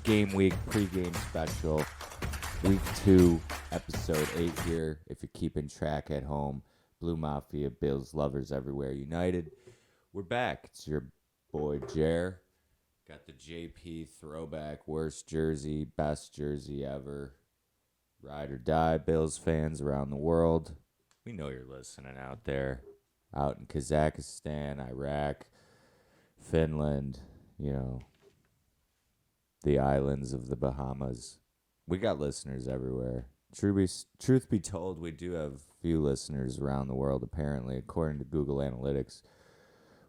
Game Week Pregame Special, Week 2, Episode 8 here. If you're keeping track at home, Blue Mafia, Bills lovers everywhere united. We're back. It's your boy Jer. Got the JP throwback, worst jersey, best jersey ever. Ride or die, Bills fans around the world. We know you're listening out there. Out in Kazakhstan, Iraq, Finland, the islands of the Bahamas. We got listeners everywhere. Truth be told, we do have few listeners around the world, apparently, according to Google Analytics.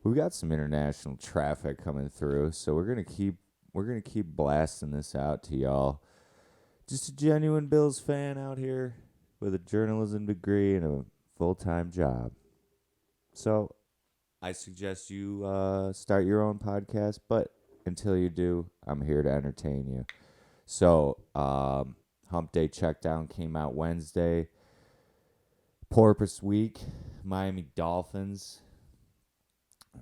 We've got some international traffic coming through, so we're gonna keep blasting this out to y'all. Just a genuine Bills fan out here with a journalism degree and a full-time job. So I suggest you start your own podcast, but until you do, I'm here to entertain you. So Hump Day Checkdown came out Wednesday. Porpoise Week, Miami Dolphins,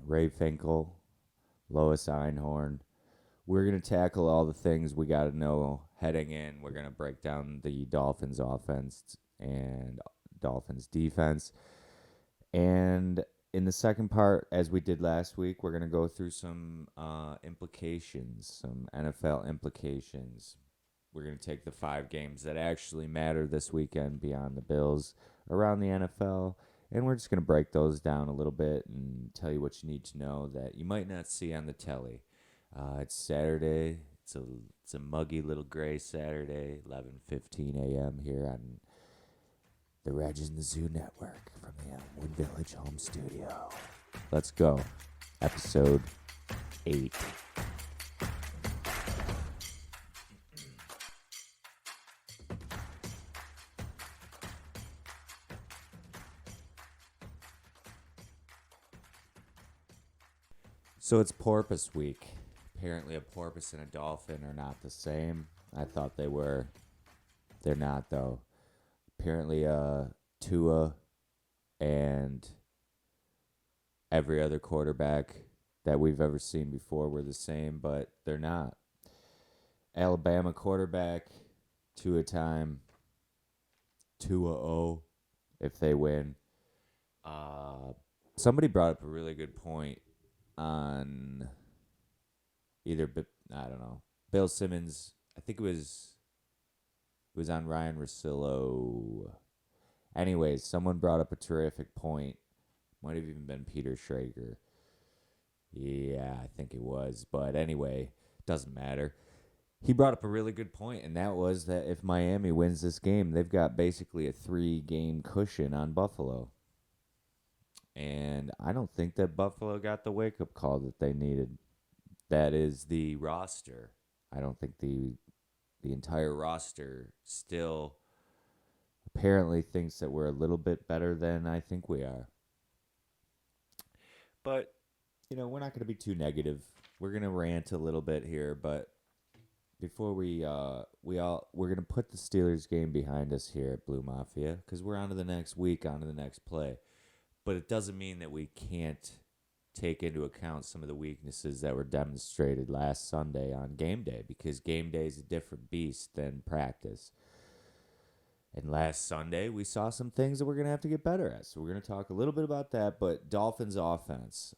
Ray Finkel, Lois Einhorn. We're going to tackle all the things we got to know heading in. We're going to break down the Dolphins offense and Dolphins defense. And in the second part, as we did last week, we're going to go through some implications, some NFL implications. We're going to take the 5 games that actually matter this weekend beyond the Bills around the NFL, and we're just going to break those down a little bit and tell you what you need to know that you might not see on the telly. It's Saturday. It's a muggy little gray Saturday, 11:15 a.m. here on the Reg and the Zoo Network from the Elmwood Village Home Studio. Let's go. Episode 8. So it's Porpoise Week. Apparently a porpoise and a dolphin are not the same. I thought they were. They're not, though. Apparently Tua and every other quarterback that we've ever seen before were the same, but they're not. Alabama quarterback, Tua time, Tua-0 if they win. Somebody brought up a really good point on Bill Simmons. I think it was on Ryan Russillo. Anyways, someone brought up a terrific point. Might have even been Peter Schrager. Yeah, I think it was. But anyway, doesn't matter. He brought up a really good point, and that was that if Miami wins this game, they've got basically a 3-game cushion on Buffalo. And I don't think that Buffalo got the wake-up call that they needed. That is the roster. I don't think the entire roster still apparently thinks that we're a little bit better than I think we are. But, we're not going to be too negative. We're going to rant a little bit here, but before we're going to put the Steelers game behind us here at Blue Mafia because we're on to the next week, on to the next play. But it doesn't mean that we can't take into account some of the weaknesses that were demonstrated last Sunday on game day, because game day is a different beast than practice. And last Sunday, we saw some things that we're going to have to get better at. So we're going to talk a little bit about that, but Dolphins offense,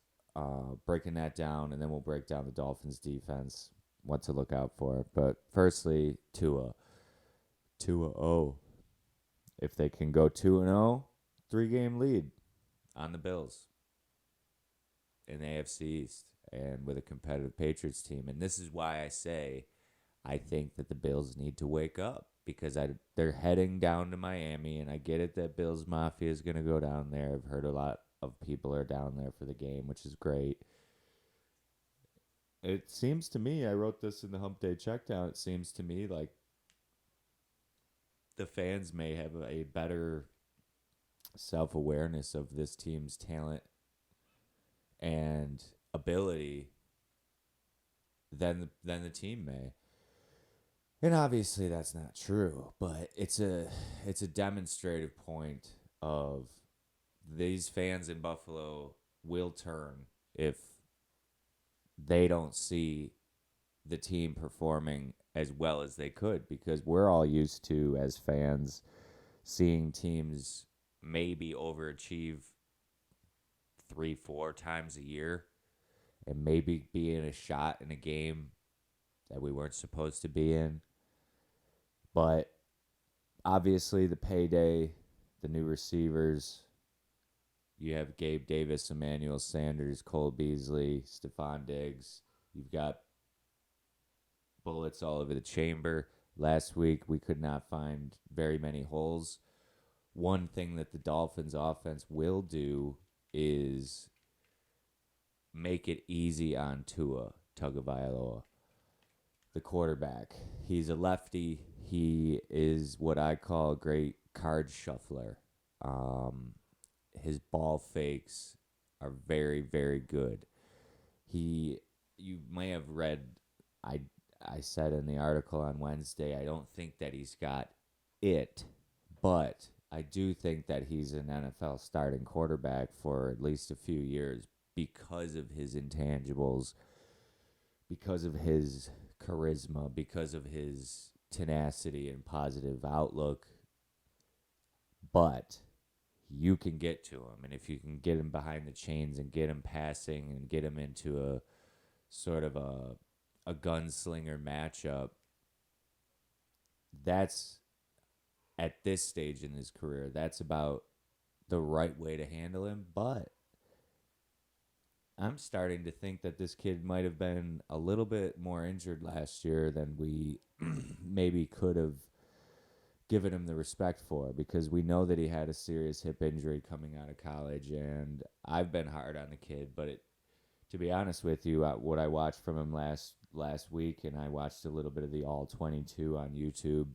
breaking that down, and then we'll break down the Dolphins defense, what to look out for. But firstly, Tua. Tua-0. If they can go 2-0, 3-game lead on the Bills in the AFC East and with a competitive Patriots team. And this is why I say I think that the Bills need to wake up, because they're heading down to Miami, and I get it that Bills Mafia is going to go down there. I've heard a lot of people are down there for the game, which is great. It seems to me, I wrote this in the Hump Day Checkdown, it seems to me like the fans may have a better self-awareness of this team's talent and ability than the team may. And obviously that's not true, but it's a demonstrative point of these fans in Buffalo will turn if they don't see the team performing as well as they could, because we're all used to, as fans, seeing teams maybe overachieve 3-4 times a year and maybe be in a shot in a game that we weren't supposed to be in. But obviously the payday, the new receivers, you have Gabe Davis, Emmanuel Sanders, Cole Beasley, Stephon Diggs. You've got bullets all over the chamber. Last week, we could not find very many holes. One thing that the Dolphins offense will do is make it easy on Tua Tagovailoa, the quarterback. He's a lefty. He is what I call a great card shuffler. His ball fakes are very, very good. You may have read, I I said in the article on Wednesday, I don't think that he's got it, but I do think that he's an NFL starting quarterback for at least a few years because of his intangibles, because of his charisma, because of his tenacity and positive outlook. But you can get to him, and if you can get him behind the chains and get him passing and get him into a sort of a gunslinger matchup, that's at this stage in his career, that's about the right way to handle him. But I'm starting to think that this kid might have been a little bit more injured last year than we maybe could have given him the respect for, because we know that he had a serious hip injury coming out of college, and I've been hard on the kid, but to be honest with you, what I watched from him last week, and I watched a little bit of the All 22 on YouTube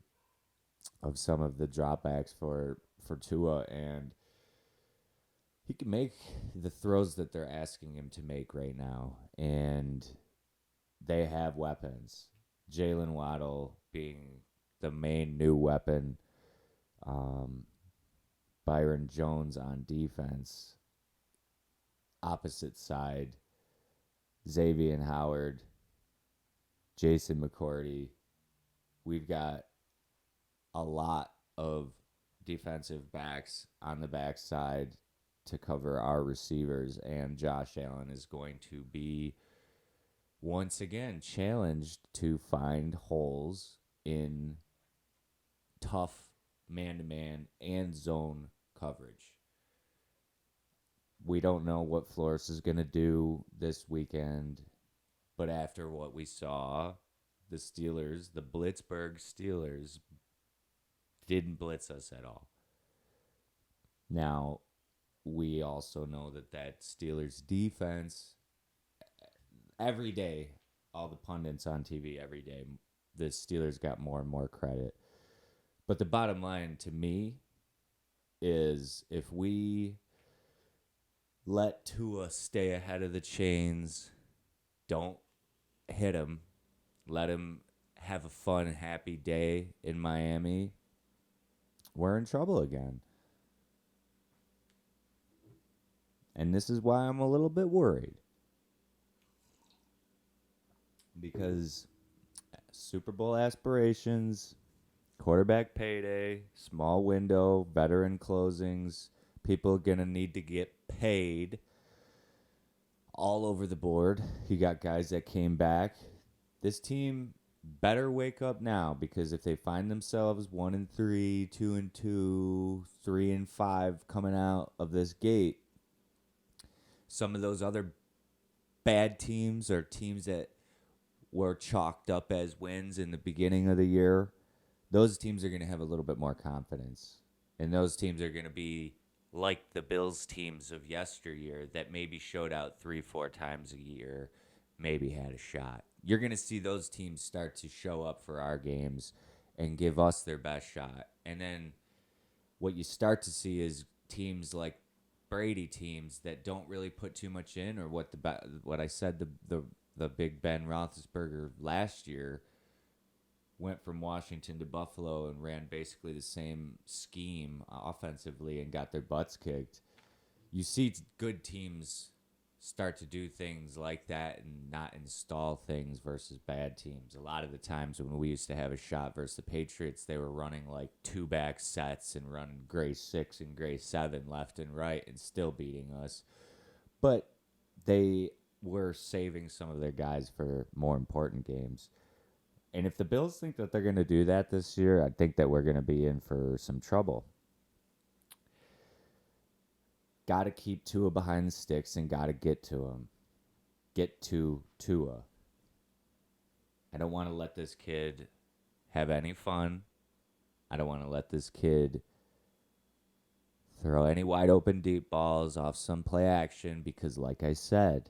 of some of the dropbacks for Tua, and he can make the throws that they're asking him to make right now, and they have weapons. Jalen Waddle being the main new weapon. Byron Jones on defense. Opposite side, Xavier Howard, Jason McCourty. We've got a lot of defensive backs on the backside to cover our receivers, and Josh Allen is going to be once again challenged to find holes in tough man-to-man and zone coverage. We don't know what Flores is going to do this weekend, but after what we saw, the Steelers, the Blitzburg Steelers, didn't blitz us at all. Now, we also know that Steelers defense, every day, all the pundits on TV every day, the Steelers got more and more credit. But the bottom line to me is, if we let Tua stay ahead of the chains, don't hit him, let him have a fun, happy day in Miami, we're in trouble again. And this is why I'm a little bit worried. Because Super Bowl aspirations, quarterback payday, small window, veteran closings, people are going to need to get paid all over the board. You got guys that came back. This team better wake up now, because if they find themselves 1-3, 2-2, 3-5 coming out of this gate, some of those other bad teams or teams that were chalked up as wins in the beginning of the year, those teams are going to have a little bit more confidence. And those teams are going to be like the Bills teams of yesteryear that maybe showed out 3-4 times a year, maybe had a shot. You're going to see those teams start to show up for our games and give us their best shot. And then what you start to see is teams like Brady teams that don't really put too much in, or what I said, the Big Ben Roethlisberger last year went from Washington to Buffalo and ran basically the same scheme offensively and got their butts kicked. You see good teams start to do things like that and not install things versus bad teams. A lot of the times when we used to have a shot versus the Patriots, they were running like 2-back sets and running gray 6 and gray 7 left and right and still beating us. But they were saving some of their guys for more important games. And if the Bills think that they're going to do that this year, I think that we're going to be in for some trouble. Got to keep Tua behind the sticks and got to get to him. Get to Tua. I don't want to let this kid have any fun. I don't want to let this kid throw any wide open deep balls off some play action because, like I said,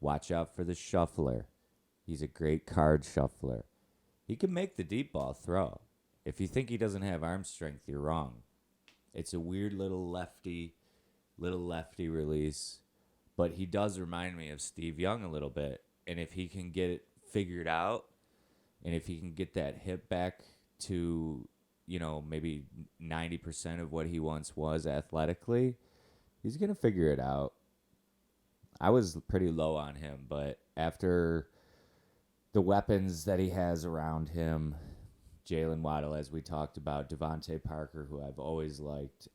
watch out for the shuffler. He's a great card shuffler. He can make the deep ball throw. If you think he doesn't have arm strength, you're wrong. It's a weird little lefty release, but he does remind me of Steve Young a little bit. And if he can get it figured out, and if he can get that hip back to, maybe 90% of what he once was athletically, he's going to figure it out. I was pretty low on him, but after the weapons that he has around him, Jalen Waddle, as we talked about, Devontae Parker, who I've always liked,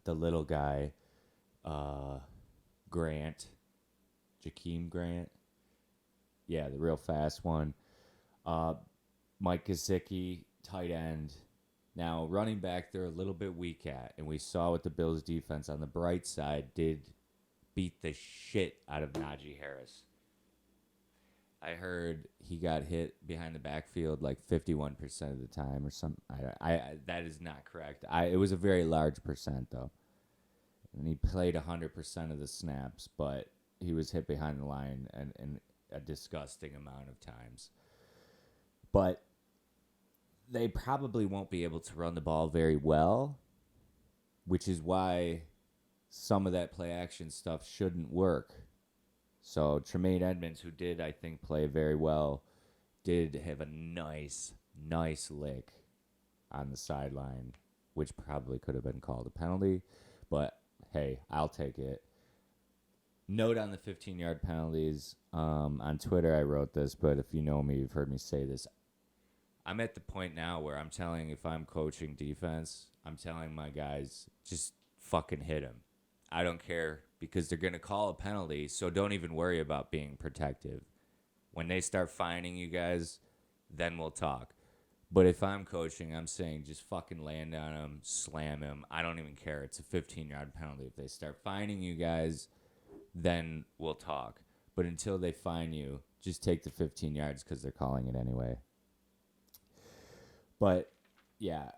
the little guy, Grant, Jakeem Grant. Yeah, the real fast one. Mike Gesicki, tight end. Now, running back, they're a little bit weak at. And we saw what the Bills' defense on the bright side did beat the shit out of Najee Harris. I heard he got hit behind the backfield like 51% of the time or something. That is not correct. It was a very large percent, though. And he played 100% of the snaps, but he was hit behind the line and a disgusting amount of times. But they probably won't be able to run the ball very well, which is why some of that play action stuff shouldn't work. So Tremaine Edmonds, who did, I think, play very well, did have a nice lick on the sideline, which probably could have been called a penalty. But, hey, I'll take it. Note on the 15-yard penalties. On Twitter, I wrote this, but if you know me, you've heard me say this. I'm at the point now where I'm telling, if I'm coaching defense, I'm telling my guys, just fucking hit him. I don't care, because they're going to call a penalty, so don't even worry about being protective. When they start fining you guys, then we'll talk. But if I'm coaching, I'm saying just fucking land on him, slam him. I don't even care. It's a 15-yard penalty. If they start fining you guys, then we'll talk. But until they fine you, just take the 15 yards because they're calling it anyway. But, yeah.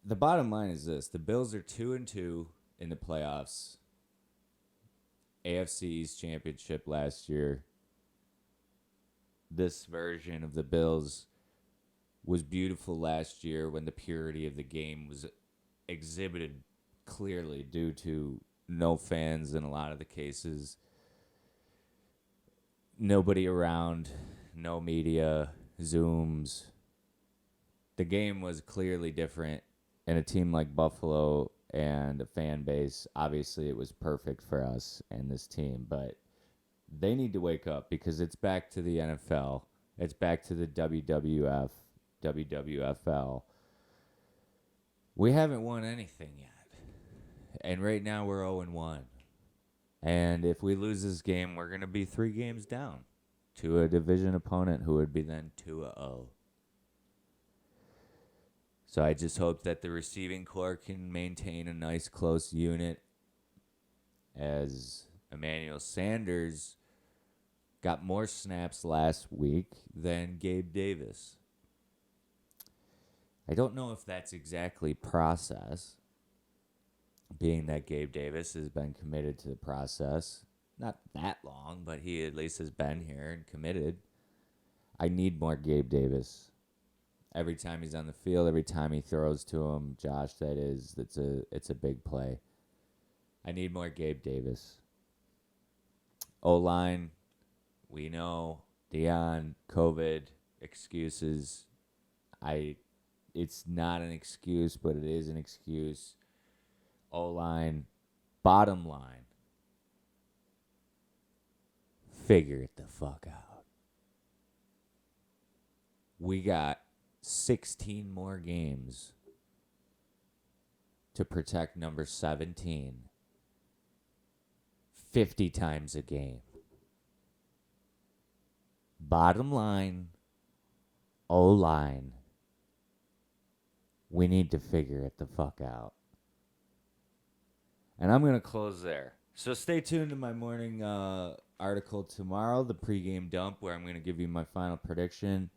The bottom line is this. The Bills are 2-2 in the playoffs. AFC East Championship last year. This version of the Bills was beautiful last year when the purity of the game was exhibited clearly due to no fans in a lot of the cases. Nobody around, no media, Zooms. The game was clearly different, and a team like Buffalo and a fan base, obviously it was perfect for us and this team, but they need to wake up because it's back to the NFL. It's back to the WWF, WWFL. We haven't won anything yet, and right now we're 0-1. And if we lose this game, we're going to be 3 games down to a division opponent who would be then 2-0. So I just hope that the receiving corps can maintain a nice close unit, as Emmanuel Sanders got more snaps last week than Gabe Davis. I don't know if that's exactly process, being that Gabe Davis has been committed to the process. Not that long, but he at least has been here and committed. I need more Gabe Davis. Every time he's on the field, every time he throws to him, Josh, it's a big play. I need more Gabe Davis. O-line, we know, Deion, COVID, excuses. It's not an excuse, but it is an excuse. O-line, bottom line. figure it the fuck out. We got 16 more games to protect number 17 50 times a game. Bottom line, O-line, we need to figure it the fuck out. And I'm going to close there. So stay tuned to my morning article tomorrow, the pregame dump, where I'm going to give you my final prediction.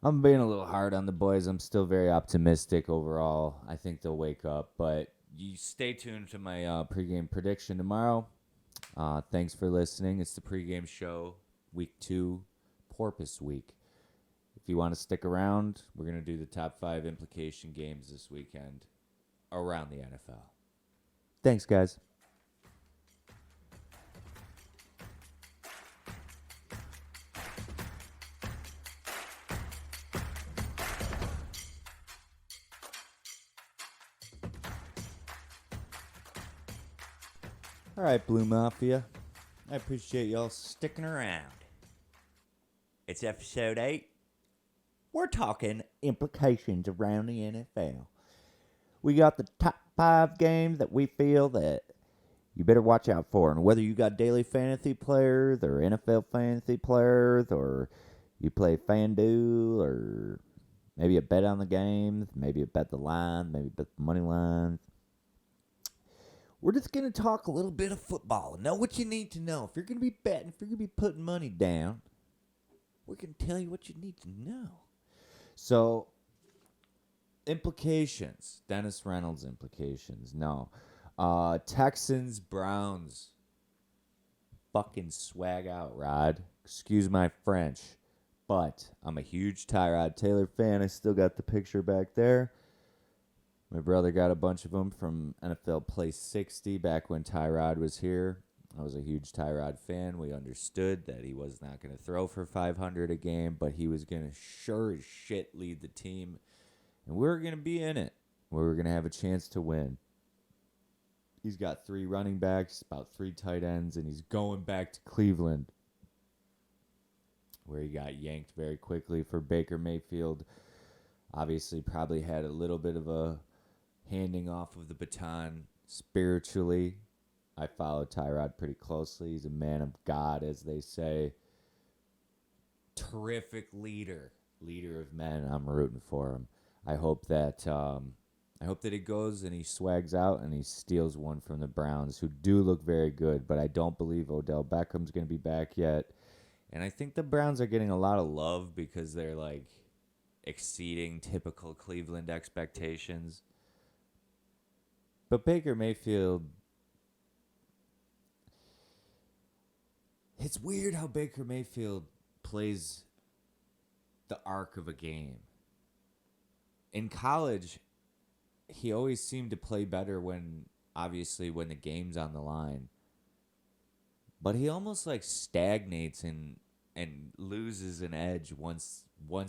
I'm being a little hard on the boys. I'm still very optimistic overall. I think they'll wake up. But you stay tuned to my pregame prediction tomorrow. Thanks for listening. It's the pregame show, week 2, Porpoise Week. If you want to stick around, we're going to do the top 5 implication games this weekend around the NFL. Thanks, guys. All right, Blue Mafia. I appreciate y'all sticking around. It's episode 8. We're talking implications around the NFL. We got the top 5 games that we feel that you better watch out for. And whether you got daily fantasy players or NFL fantasy players, or you play FanDuel, or maybe a bet on the games, maybe a bet the line, maybe bet the money lines. We're just going to talk a little bit of football. Know what you need to know. If you're going to be betting, if you're going to be putting money down, we're going to tell you what you need to know. So, implications. Dennis Reynolds implications. No. Texans Browns. Fucking swag out, Rod. Excuse my French. But I'm a huge Tyrod Taylor fan. I still got the picture back there. My brother got a bunch of them from NFL Play 60 back when Tyrod was here. I was a huge Tyrod fan. We understood that he was not going to throw for 500 a game, but he was going to sure as shit lead the team. And we were going to be in it. We were going to have a chance to win. He's got 3 running backs, about 3 tight ends, and he's going back to Cleveland, where he got yanked very quickly for Baker Mayfield. Obviously, probably had a little bit of a handing off of the baton spiritually. I follow Tyrod pretty closely. He's a man of God, as they say. Terrific leader of men. I'm rooting for him. I hope that he goes and he swags out and he steals one from the Browns, who do look very good, but I don't believe Odell Beckham's going to be back yet. And I think the Browns are getting a lot of love because they're like exceeding typical Cleveland expectations. But Baker Mayfield, it's weird how Baker Mayfield plays the arc of a game. In college, he always seemed to play better when the game's on the line. But he almost like stagnates and loses an edge once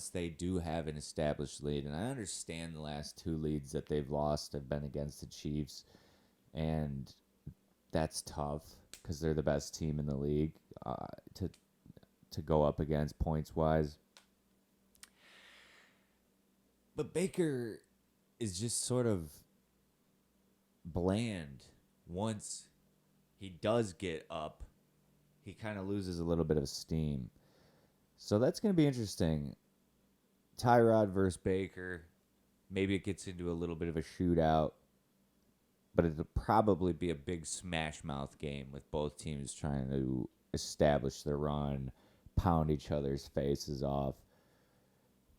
they do have an established lead. And I understand the last 2 leads that they've lost have been against the Chiefs, and that's tough because they're the best team in the league to go up against points-wise. But Baker is just sort of bland. Once he does get up, he kind of loses a little bit of steam. So that's going to be interesting. Tyrod versus Baker. Maybe it gets into a little bit of a shootout. But it'll probably be a big smash mouth game with both teams trying to establish their run, pound each other's faces off.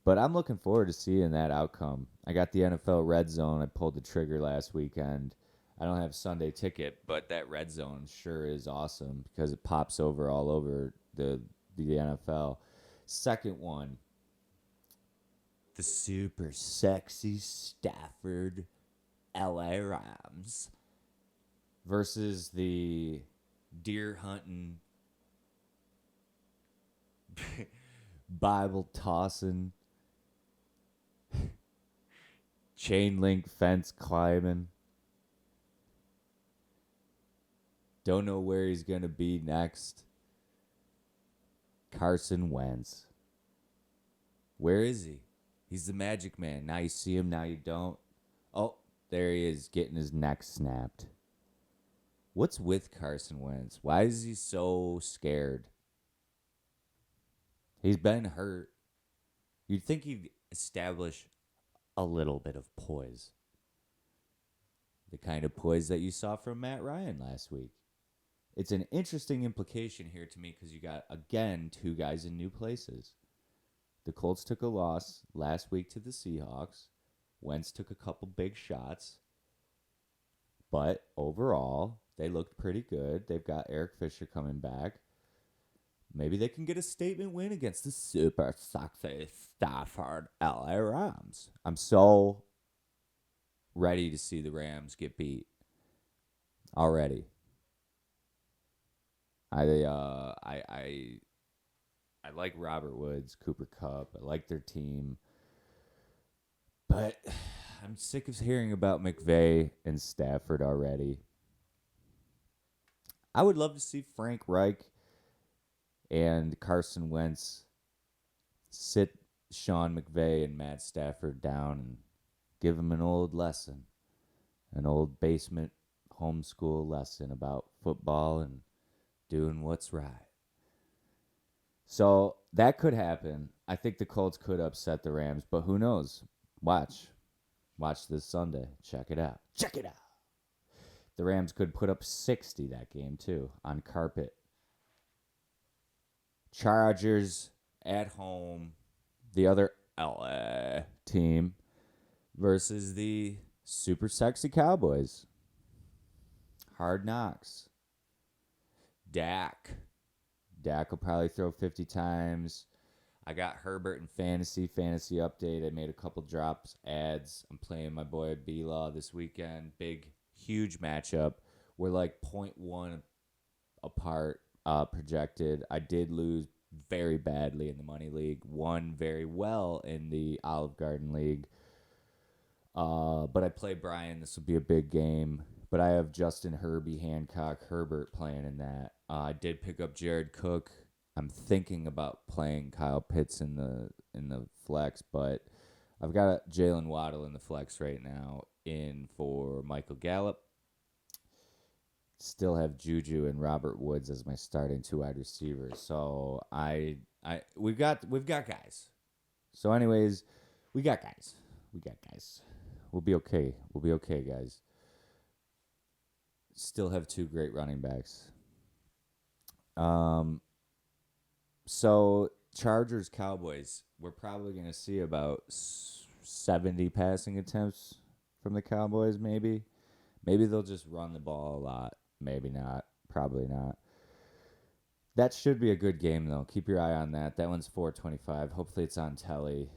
But I'm looking forward to seeing that outcome. I got the NFL Red Zone. I pulled the trigger last weekend. I don't have Sunday ticket, but that Red Zone sure is awesome because it pops over all over the NFL. Second one, the super sexy Stafford LA Rams versus the deer hunting, Bible tossing, chain link fence climbing. Don't know where he's going to be next. Carson Wentz. Where is he? He's the magic man. Now you see him, now you don't. Oh, there he is, getting his neck snapped. What's with Carson Wentz? Why is he so scared? He's been hurt. You'd think he'd establish a little bit of poise. The kind of poise that you saw from Matt Ryan last week. It's an interesting implication here to me because you got, again, two guys in new places. The Colts took a loss last week to the Seahawks. Wentz took a couple big shots. But overall, they looked pretty good. They've got Eric Fisher coming back. Maybe they can get a statement win against the super sexy Stafford LA Rams. I'm so ready to see the Rams get beat already. I like Robert Woods, Cooper Kupp. I like their team. But I'm sick of hearing about McVay and Stafford already. I would love to see Frank Reich and Carson Wentz sit Sean McVay and Matt Stafford down and give them an old lesson, an old basement homeschool lesson about football and doing what's right. So that could happen. I think the Colts could upset the Rams, but who knows? Watch this Sunday. Check it out. The Rams could put up 60 that game too on carpet. Chargers at home, the other LA team versus the super sexy Cowboys. Hard knocks. Dak will probably throw 50 times. I got Herbert in fantasy update. I made a couple drops, ads. I'm playing my boy B-Law this weekend. Big, huge matchup. We're like 0.1 apart projected. I did lose very badly in the Money League. Won very well in the Olive Garden League. But I play Brian. This will be a big game. But I have Justin Herbie, Hancock, Herbert playing in that. I did pick up Jared Cook. I'm thinking about playing Kyle Pitts in the flex, but I've got Jalen Waddle in the flex right now in for Michael Gallup. Still have Juju and Robert Woods as my starting two wide receivers. So we've got guys. So anyways, we got guys. We'll be okay. Guys. Still have two great running backs. So Chargers, Cowboys, we're probably going to see about 70 passing attempts from the Cowboys, maybe. Maybe they'll just run the ball a lot. Maybe not. Probably not. That should be a good game, though. Keep your eye on that. That one's 4:25. Hopefully it's on telly.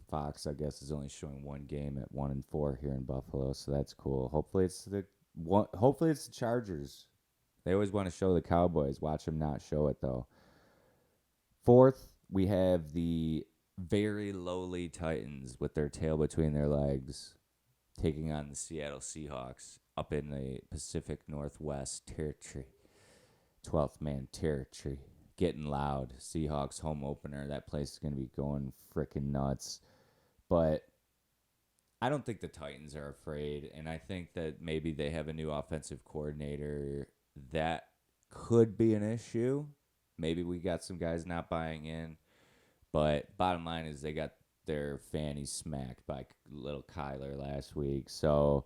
Fox, I guess, is only showing one game at 1 and 4 here in Buffalo, so that's cool. Hopefully it's the Chargers. They always want to show the Cowboys. Watch them not show it, though. Fourth, we have the very lowly Titans with their tail between their legs taking on the Seattle Seahawks up in the Pacific Northwest territory. 12th man territory. Getting loud. Seahawks home opener. That place is going to be going freaking nuts. But I don't think the Titans are afraid, and I think that maybe they have a new offensive coordinator. That could be an issue. Maybe we got some guys not buying in. But bottom line is they got their fannies smacked by little Kyler last week. So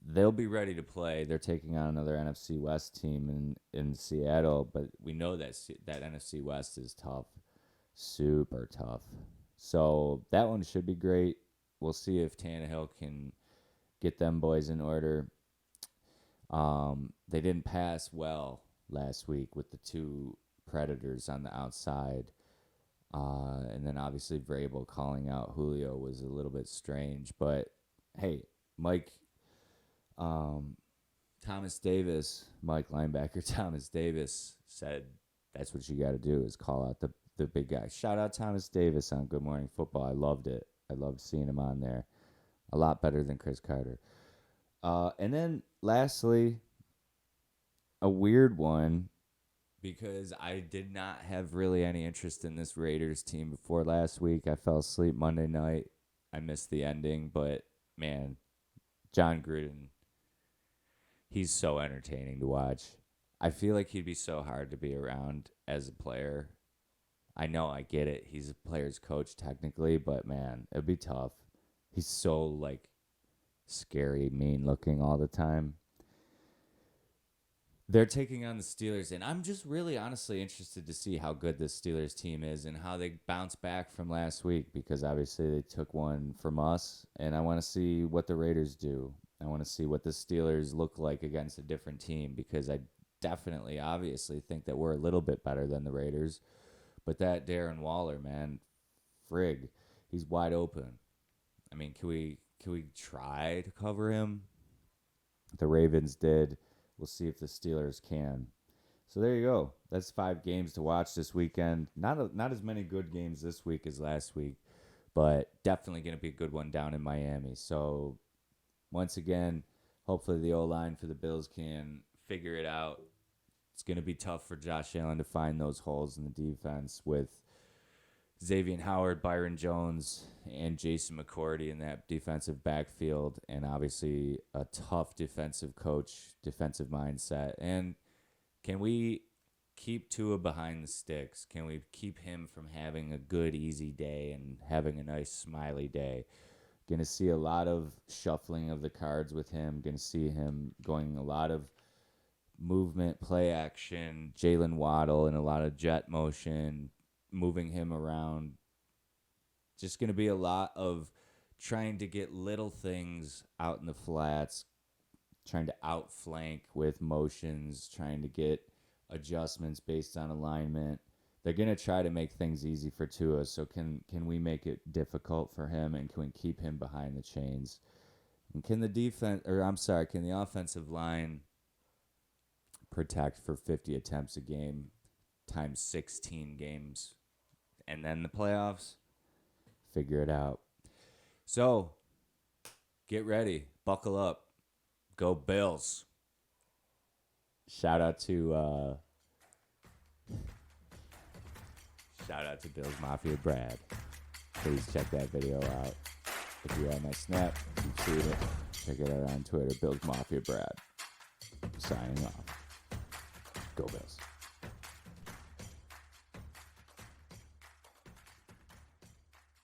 they'll be ready to play. They're taking on another NFC West team in Seattle. But we know that NFC West is tough. Super tough. So that one should be great. We'll see if Tannehill can get them boys in order. They didn't pass well last week with the two Predators on the outside. And then obviously Vrabel calling out Julio was a little bit strange. But, hey, Mike linebacker Thomas Davis said that's what you got to do is call out the big guy. Shout out Thomas Davis on Good Morning Football. I loved it. I loved seeing him on there. A lot better than Chris Carter. And then lastly, a weird one. because I did not have really any interest in this Raiders team before last week. I fell asleep Monday night. I missed the ending, but man, John Gruden, he's so entertaining to watch. I feel like he'd be so hard to be around as a player. I know, I get it. He's a player's coach technically, but man, it'd be tough. He's so like scary, mean looking all the time. They're taking on the Steelers, and I'm just really honestly interested to see how good this Steelers team is and how they bounce back from last week, because obviously they took one from us, and I want to see what the Raiders do. I want to see what the Steelers look like against a different team, because I definitely, obviously, think that we're a little bit better than the Raiders. But that Darren Waller, man, frig, he's wide open. I mean, can we try to cover him? The Ravens did. We'll see if the Steelers can. So there you go. That's 5 games to watch this weekend. Not as many good games this week as last week, but definitely going to be a good one down in Miami. So once again, hopefully the O-line for the Bills can figure it out. It's going to be tough for Josh Allen to find those holes in the defense with Xavier Howard, Byron Jones, and Jason McCourty in that defensive backfield, and obviously a tough defensive coach, defensive mindset. And can we keep Tua behind the sticks? Can we keep him from having a good, easy day and having a nice, smiley day? Going to see a lot of shuffling of the cards with him. Going to see him going a lot of movement, play action, Jalen Waddle, and a lot of jet motion, moving him around. Just going to be a lot of trying to get little things out in the flats, trying to outflank with motions, trying to get adjustments based on alignment. They're going to try to make things easy for Tua, so can we make it difficult for him, and can we keep him behind the chains? And can the offensive line protect for 50 attempts a game times 16 games? And then the playoffs, figure it out. So, get ready. Buckle up. Go Bills. Shout out to Bills Mafia Brad. Please check that video out. If you're on my Snap, you've seen it. Check it out on Twitter. Bills Mafia Brad. Signing off. Go Bills.